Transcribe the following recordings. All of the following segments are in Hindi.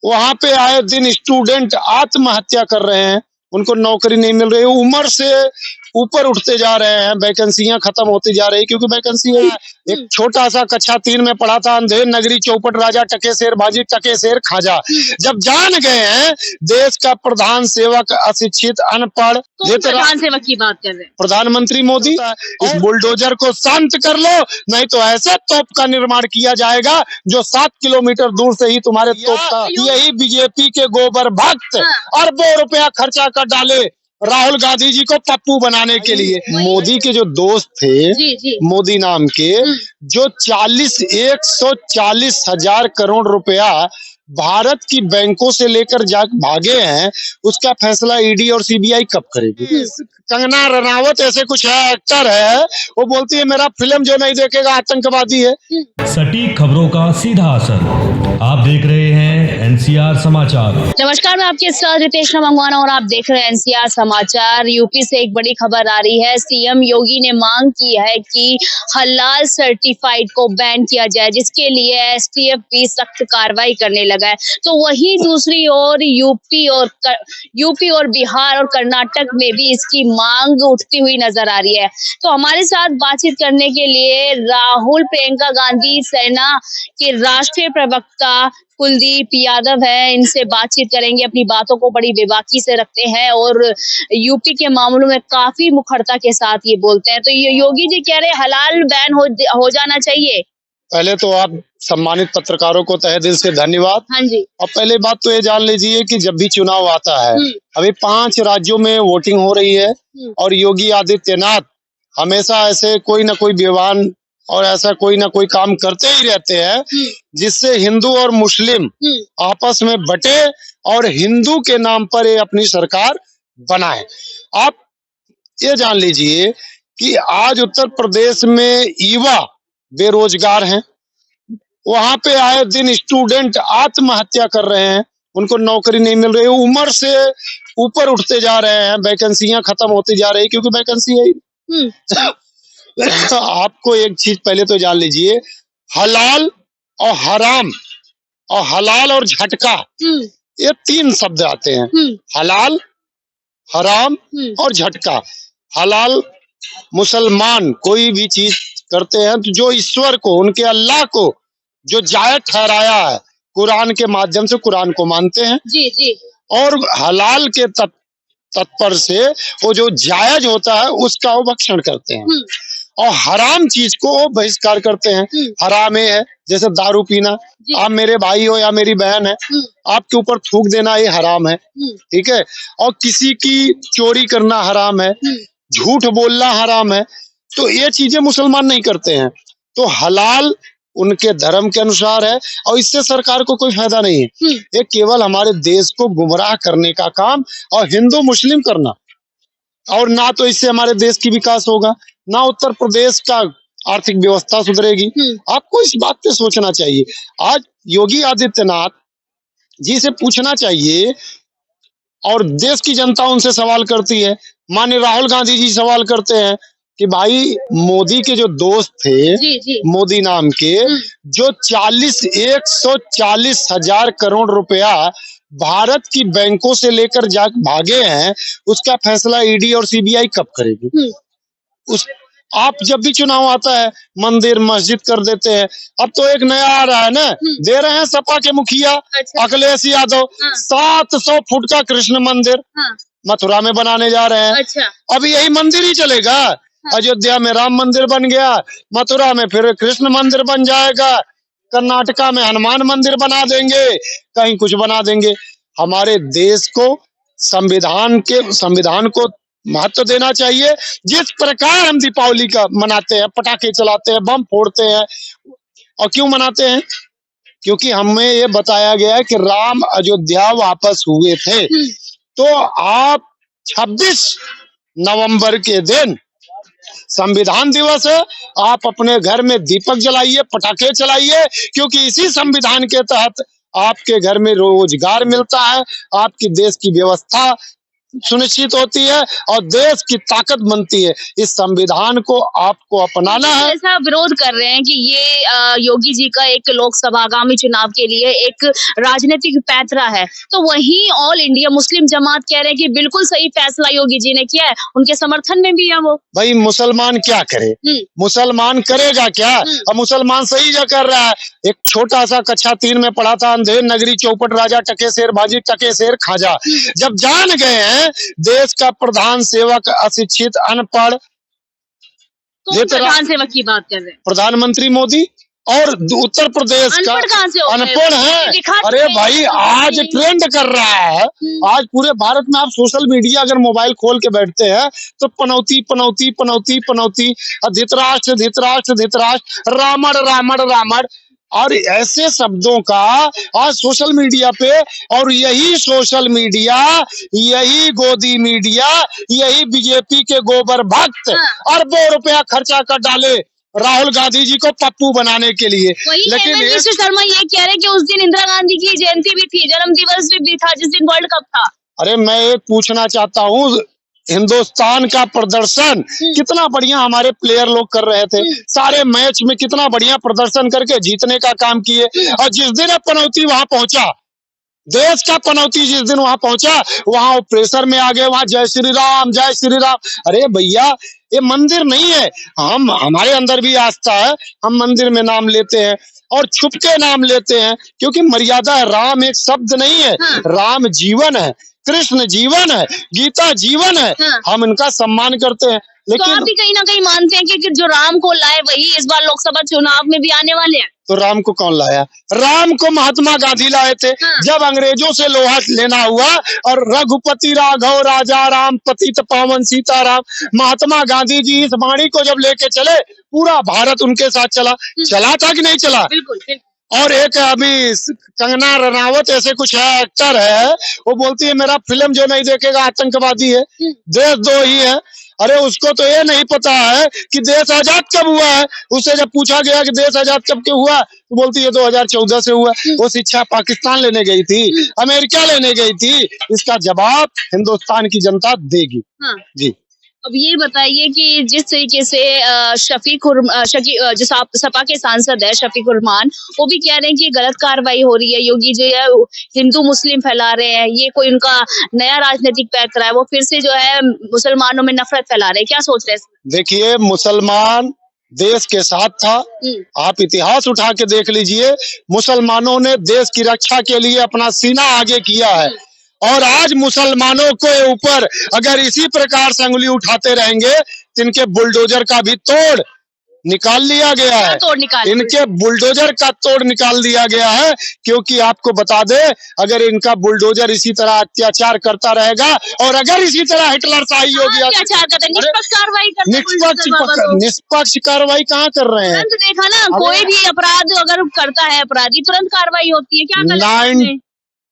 वहां पे आए दिन स्टूडेंट आत्महत्या कर रहे हैं, उनको नौकरी नहीं मिल रही, उम्र से ऊपर उठते जा रहे हैं, वैकेंसियां खत्म होती जा रही, क्योंकि वैकेंसी एक छोटा सा कक्षा 3 में पढ़ा था, अंधेर नगरी चौपट राजा टके शेर बाजी टके शेर खाजा। जब जान गए हैं देश का प्रधान सेवक अशिक्षित अनपढ़, प्रधान सेवक की बात कर रहे हैं प्रधानमंत्री मोदी, इस बुलडोजर को शांत कर लो, नहीं तो ऐसे तोप का निर्माण किया जाएगा जो 7 किलोमीटर दूर से ही तुम्हारे तोप का। यही बीजेपी के गोबर भक्त अरबों रुपया खर्चा कर डाले राहुल गांधी जी को पप्पू बनाने के लिए। मोदी के जो दोस्त थे मोदी नाम के, जो 140 हजार करोड़ रुपया भारत की बैंकों से लेकर जा भागे हैं, उसका फैसला ईडी और सीबीआई कब करेगी? कंगना रनावत ऐसे कुछ है, एक्टर है, वो बोलती है मेरा फिल्म जो नहीं देखेगा आतंकवादी है। सटीक खबरों का सीधा असर। आप देख रहे हैं एनसीआर समाचार। नमस्कार, मैं आपके साथ रितेश मंगवाना और आप देख रहे हैं एनसीआर समाचार। यूपी से एक बड़ी खबर आ रही है। सीएम योगी ने मांग की है कि हलाल सर्टिफाइड को बैन किया जाए, जिसके लिए एसटीएफ भी सख्त कार्रवाई करने लगा है। तो वहीं दूसरी ओर यूपी और बिहार और कर्नाटक में भी इसकी मांग उठती हुई नजर आ रही है। तो हमारे साथ बातचीत करने के लिए राहुल प्रियंका गांधी सेना के राष्ट्रीय प्रवक्ता कुलदीप यादव है। इनसे बातचीत करेंगे, अपनी बातों को बड़ी बेबाकी से रखते हैं और यूपी के मामलों में काफी मुखरता के साथ ये बोलते हैं। तो ये योगी जी कह रहे हैं हलाल बैन हो जाना चाहिए। पहले तो आप सम्मानित पत्रकारों को तहे दिल से धन्यवाद। हाँ जी। और पहले बात तो ये जान लीजिए कि जब भी चुनाव आता है, अभी 5 राज्यों में वोटिंग हो रही है और योगी आदित्यनाथ हमेशा ऐसे कोई ना कोई बयान और ऐसा कोई ना कोई काम करते ही रहते हैं जिससे हिंदू और मुस्लिम आपस में बटे और हिंदू के नाम पर ये अपनी सरकार बनाए। आप ये जान लीजिए कि आज उत्तर प्रदेश में युवा बेरोजगार हैं, वहां पे आए दिन स्टूडेंट आत्महत्या कर रहे हैं, उनको नौकरी नहीं मिल रही, उम्र से ऊपर उठते जा रहे हैं, वैकेंसियां खत्म होती जा रही, क्योंकि वैकेंसी है। आपको एक चीज पहले तो जान लीजिए, हलाल और हराम और हलाल और झटका, ये 3 शब्द आते हैं। हलाल, हराम और झटका। हलाल मुसलमान कोई भी चीज करते हैं तो जो ईश्वर को, उनके अल्लाह को जो जायज ठहराया है कुरान के माध्यम से, कुरान को मानते हैं जी। और हलाल के तत्पर से वो जो जायज होता है उसका वो भक्षण करते हैं और हराम चीज को वो बहिष्कार करते हैं। हराम है जैसे दारू पीना, आप मेरे भाई हो या मेरी बहन है, आपके ऊपर थूक देना ये हराम है, ठीक है। और किसी की चोरी करना हराम है, झूठ बोलना हराम है, तो ये चीजें मुसलमान नहीं करते हैं। तो हलाल उनके धर्म के अनुसार है और इससे सरकार को कोई फायदा नहीं है। ये केवल हमारे देश को गुमराह करने का काम और हिंदू मुस्लिम करना, और ना तो इससे हमारे देश की विकास होगा, ना उत्तर प्रदेश का आर्थिक व्यवस्था सुधरेगी। आपको इस बात पे सोचना चाहिए। आज योगी आदित्यनाथ जी से पूछना चाहिए और देश की जनता उनसे सवाल करती है, माननीय राहुल गांधी जी सवाल करते हैं कि भाई मोदी के जो दोस्त थे मोदी नाम के, जो 140 हजार करोड़ रुपया भारत की बैंकों से लेकर जा भागे हैं, उसका फैसला ईडी और सीबीआई कब करेगी? आप जब भी चुनाव आता है मंदिर मस्जिद कर देते हैं। अब तो एक नया आ रहा है ना, दे रहे हैं सपा के मुखिया अखिलेश यादव 700 फुट का कृष्ण मंदिर मथुरा में बनाने जा रहे हैं। अब यही मंदिर ही चलेगा। अयोध्या में राम मंदिर बन गया, मथुरा में फिर कृष्ण मंदिर बन जाएगा, कर्नाटका में हनुमान मंदिर बना देंगे, कहीं कुछ बना देंगे। हमारे देश को संविधान को महत्व देना चाहिए। जिस प्रकार हम दीपावली का मनाते हैं, पटाखे चलाते हैं, बम फोड़ते हैं, और क्यों मनाते हैं? क्योंकि हमें ये बताया गया है कि राम अयोध्या वापस हुए थे। तो आप 26 नवंबर के दिन संविधान दिवस है, आप अपने घर में दीपक जलाइए, पटाखे चलाइए, क्योंकि इसी संविधान के तहत आपके घर में रोजगार मिलता है, आपकी देश की व्यवस्था सुनिश्चित होती है और देश की ताकत बनती है। इस संविधान को आपको अपनाना है। ऐसा विरोध कर रहे हैं कि ये योगी जी का एक लोकसभा आगामी चुनाव के लिए एक राजनीतिक पैंतरा है, तो वहीं ऑल इंडिया मुस्लिम जमात कह रहे हैं कि बिल्कुल सही फैसला योगी जी ने किया है, उनके समर्थन में भी है वो। भाई मुसलमान क्या करे, मुसलमान करेगा क्या? अब मुसलमान सही जो कर रहा है। एक छोटा सा कक्षा 3 में पढ़ा था, अंधेर नगरी चौपट राजा टके शेर बाजी टके शेर खाजा। जब जान गए हैं देश का प्रधान सेवक अशिक्षित अनपढ़, तो प्रधान सेवक की बात कर रहे हैं प्रधानमंत्री मोदी और उत्तर प्रदेश का अनपढ़ है। अरे भाई आज ट्रेंड कर रहा है, आज पूरे भारत में आप सोशल मीडिया अगर मोबाइल खोल के बैठते हैं तो पनौती पनौती पनौती पनौती, धृतराष्ट्र धृतराष्ट्र धृतराष्ट्र, रावण रावण रावण, और ऐसे शब्दों का आज सोशल मीडिया पे, और यही सोशल मीडिया, यही गोदी मीडिया, यही बीजेपी के गोबर भक्त अरबों रुपया खर्चा कर डाले राहुल गांधी जी को पप्पू बनाने के लिए। लेकिन शर्मा ये कह रहे हैं कि उस दिन इंदिरा गांधी की जयंती भी थी, जन्म दिवस भी था, जिस दिन वर्ल्ड कप था। अरे मैं ये पूछना चाहता हूँ, हिंदुस्तान का प्रदर्शन कितना बढ़िया हमारे प्लेयर लोग कर रहे थे, सारे मैच में कितना बढ़िया प्रदर्शन करके जीतने का काम किए। और जिस दिन पनौती वहां पहुंचा, देश का पनौती जिस दिन वहां पहुंचा, वहां वो प्रेशर में आ गए, वहां जय श्री राम जय श्री राम। अरे भैया ये मंदिर नहीं है, हमारे अंदर भी आस्था है, हम मंदिर में नाम लेते हैं और छुप के नाम लेते हैं, क्योंकि मर्यादा है। राम एक शब्द नहीं है, राम जीवन है, कृष्ण जीवन है, गीता जीवन है, हम इनका सम्मान करते हैं। लेकिन तो आप भी कहीं ना कहीं मानते हैं कि जो राम को लाए वही इस बार लोकसभा चुनाव में भी आने वाले हैं? तो राम को कौन लाया? राम को महात्मा गांधी लाए थे। जब अंग्रेजों से लोहा लेना हुआ और रघुपति राघव राजा राम पतित पावन सीताराम, महात्मा गांधी जी इस वाणी को जब लेके चले, पूरा भारत उनके साथ चला। चला था कि नहीं चला? बिल्कुल। और एक अभी कंगना रनावत ऐसे कुछ है, एक्टर है, वो बोलती है मेरा फिल्म जो नहीं देखेगा आतंकवादी है, देश दो ही है। अरे उसको तो ये नहीं पता है कि देश आजाद कब हुआ है। उससे जब पूछा गया कि देश आजाद कब के हुआ, तो बोलती है 2014 से हुआ। वो शिक्षा पाकिस्तान लेने गई थी, अमेरिका लेने गई थी, इसका जवाब हिंदुस्तान की जनता देगी। जी अब ये बताइए कि जिस तरीके से जो सपा के सांसद है शफीक उरमान, वो भी कह रहे हैं कि गलत कार्रवाई हो रही है, योगी जो है हिंदू मुस्लिम फैला रहे हैं, ये कोई उनका नया राजनीतिक पैंतरा है, वो फिर से जो है मुसलमानों में नफरत फैला रहे हैं। क्या सोच रहे हैं? देखिए, मुसलमान देश के साथ था, आप इतिहास उठा के देख लीजिए, मुसलमानों ने देश की रक्षा के लिए अपना सीना आगे किया है। और आज मुसलमानों के ऊपर अगर इसी प्रकार से अंगुली उठाते रहेंगे तो इनके बुलडोजर का भी तोड़ निकाल लिया गया है, इनके बुलडोजर का तोड़ निकाल दिया गया है। क्योंकि आपको बता दे, अगर इनका बुलडोजर इसी तरह अत्याचार करता रहेगा और अगर इसी तरह हिटलर शाही होगी, निष्पक्ष कार्रवाई कहाँ कर रहे हैं? देखा ना, कोई भी अपराध अगर करता है अपराधी, तुरंत कार्रवाई होती है। क्या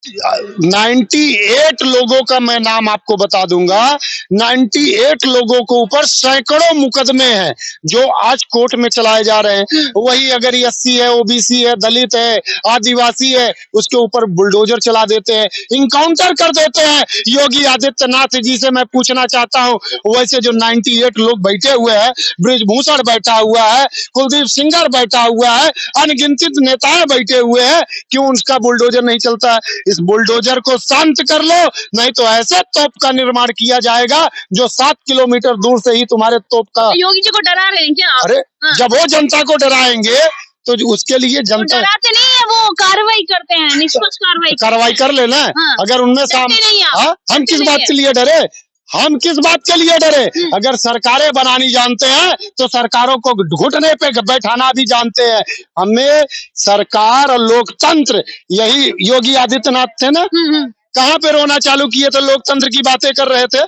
98 लोगों का मैं नाम आपको बता दूंगा, 98 लोगों के ऊपर सैकड़ों मुकदमे हैं जो आज कोर्ट में चलाए जा रहे हैं। वही अगर एससी है, ओबीसी है, दलित है, आदिवासी है, उसके ऊपर बुलडोजर चला देते हैं, इनकाउंटर कर देते हैं। योगी आदित्यनाथ जी से मैं पूछना चाहता हूं, वैसे जो 98 लोग बैठे हुए हैं, ब्रिजभूषण बैठा हुआ है, कुलदीप सिंगर बैठा हुआ है, अनगिनत नेताएं बैठे हुए हैं, क्यों उनका बुलडोजर नहीं चलता है? इस बुलडोजर को शांत कर लो, नहीं तो ऐसे तोप का निर्माण किया जाएगा जो 7 किलोमीटर दूर से ही तुम्हारे तोप का। योगी जी को डरा रहे हैं क्या? अरे जब वो जनता को डराएंगे तो उसके लिए जनता डराते नहीं है, वो कार्रवाई करते हैं, निष्पक्ष कार्रवाई कर लेना। अगर उनमें हम किस बात के लिए डरे? हम किस बात के लिए डरे? अगर सरकारें बनानी जानते हैं तो सरकारों को घुटने पे बैठाना भी जानते हैं। हमें सरकार और लोकतंत्र, यही योगी आदित्यनाथ थे ना, कहाँ पे रोना चालू किए थे, लोकतंत्र की बातें कर रहे थे।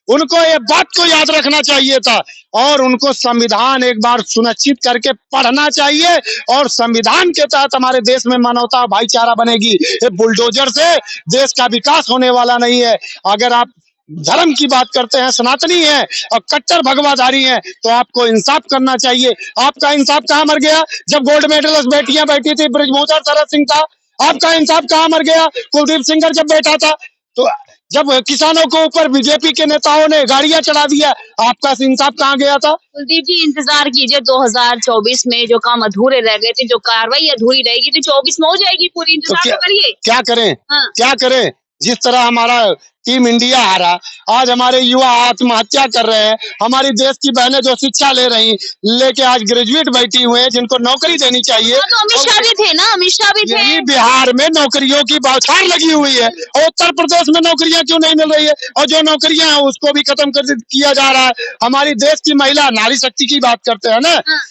उनको ये बात को याद रखना चाहिए था और उनको संविधान एक बार सुनिश्चित करके पढ़ना चाहिए, और संविधान के तहत हमारे देश में मानवता भाईचारा बनेगी। ये बुलडोजर से देश का विकास होने वाला नहीं है। अगर आप धर्म की बात करते हैं, सनातनी है और कट्टर भगवाधारी हैं, तो आपको इंसाफ करना चाहिए। आपका इंसाफ कहाँ मर गया? जब गोल्ड मेडलिस्ट बेटियां बैठी थी, ब्रिजभूषण शरद सिंह था, आपका इंसाफ कहाँ मर गया? कुलदीप सिंगर जब बैठा था, तो जब किसानों के ऊपर बीजेपी के नेताओं ने गाड़ियां चढ़ा दिया, आपका इंसाफ कहाँ गया था? कुलदीप जी, इंतजार कीजिए 2024 में जो काम अधूरे रह गए थे, जो कार्रवाई अधूरी रहेगी तो 24 में हो जाएगी पूरी, तो इंतजार तो करिए। क्या करें? हाँ। क्या करें? जिस तरह हमारा टीम इंडिया हारा, आज हमारे युवा आत्महत्या कर रहे हैं, हमारी देश की बहनें जो शिक्षा ले रही, लेके आज ग्रेजुएट बैठी हुए हैं, जिनको नौकरी देनी चाहिए। हाँ, तो अमित शाह भी थे ना, अमित शाह भी थे। यही बिहार में नौकरियों की बौछार लगी हुई है और उत्तर प्रदेश में नौकरियां क्यों नहीं मिल रही है? और जो नौकरियां हैं उसको भी खत्म कर किया जा रहा है। हमारी देश की महिला नारी शक्ति की बात करते हैं ना, हाँ।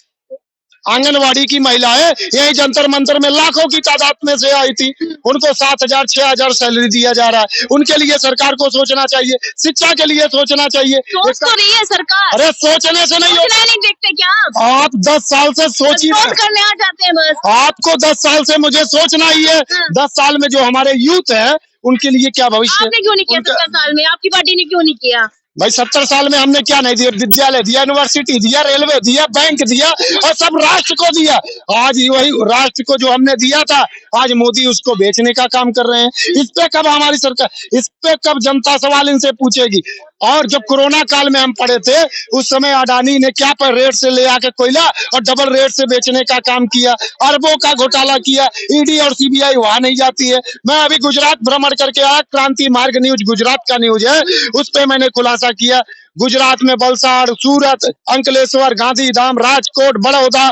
आंगनवाड़ी की महिलाएं यही जंतर मंतर में लाखों की तादाद में से आई थी, उनको 7,000 6,000 सैलरी दिया जा रहा है। उनके लिए सरकार को सोचना चाहिए, शिक्षा के लिए सोचना चाहिए। सोच तो रही है सरकार। अरे सोचने से नहीं होता। नहीं देखते क्या आप 10 साल से सोचिए, वोट करने आ जाते हैं बस। आपको 10 साल से मुझे सोचना ही है। 10 साल में जो हमारे यूथ है उनके लिए क्या भविष्य? आपने क्यों नहीं किया 70 साल में? आपकी पार्टी ने क्यों नहीं किया? भाई 70 साल में हमने क्या नहीं दिया? विद्यालय दिया, यूनिवर्सिटी दिया, रेलवे दिया, बैंक दिया और सब राष्ट्र को दिया। आज वही राष्ट्र को जो हमने दिया था, आज मोदी उसको बेचने का काम कर रहे हैं। इस पे कब हमारी सरकार, इस पे कब जनता सवाल इनसे पूछेगी? और जब कोरोना काल में हम पढ़े थे, उस समय अडानी ने क्या पर रेट से ले आके कोयला और डबल रेट से बेचने का काम किया, अरबों का घोटाला किया। ईडी और सीबीआई वहां नहीं जाती है। मैं अभी गुजरात भ्रमण करके आया, क्रांति मार्ग न्यूज गुजरात का न्यूज है, उस पे मैंने खुलासा किया। गुजरात में वलसाड़, सूरत, अंकलेश्वर, गांधीधाम, राजकोट, बड़ौदा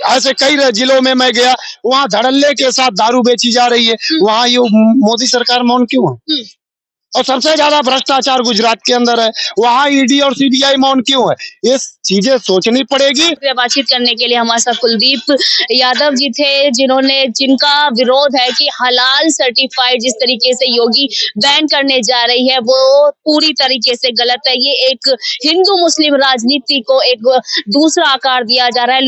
ऐसे कई जिलों में मैं गया, वहां धड़ल्ले के साथ दारू बेची जा रही है। वहां ये मोदी सरकार मौन क्यों है? और सबसे ज्यादा भ्रष्टाचार गुजरात के अंदर है, वहाँ ईडी और सीबीआई मौन क्यों है? ये चीजें सोचनी पड़ेगी। बातचीत करने के लिए हमारे साथ कुलदीप यादव जी थे, जिनका विरोध है कि हलाल सर्टिफाइड जिस तरीके से योगी बैन करने जा रही है वो पूरी तरीके से गलत है। ये एक हिंदू मुस्लिम राजनीति को एक दूसरा आकार दिया जा रहा है।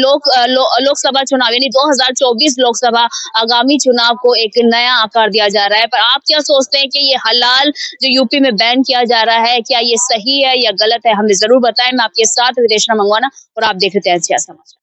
लोकसभा चुनाव यानी 2024 लोकसभा आगामी चुनाव को एक नया आकार दिया जा रहा है। पर आप क्या सोचते हैं कि ये हलाल जो यूपी में बैन किया जा रहा है, क्या ये सही है या गलत है? हमें जरूर बताएं। मैं आपके साथ विदेशना मंगवाना और आप देख रहे हैं एनसीआर समाचार।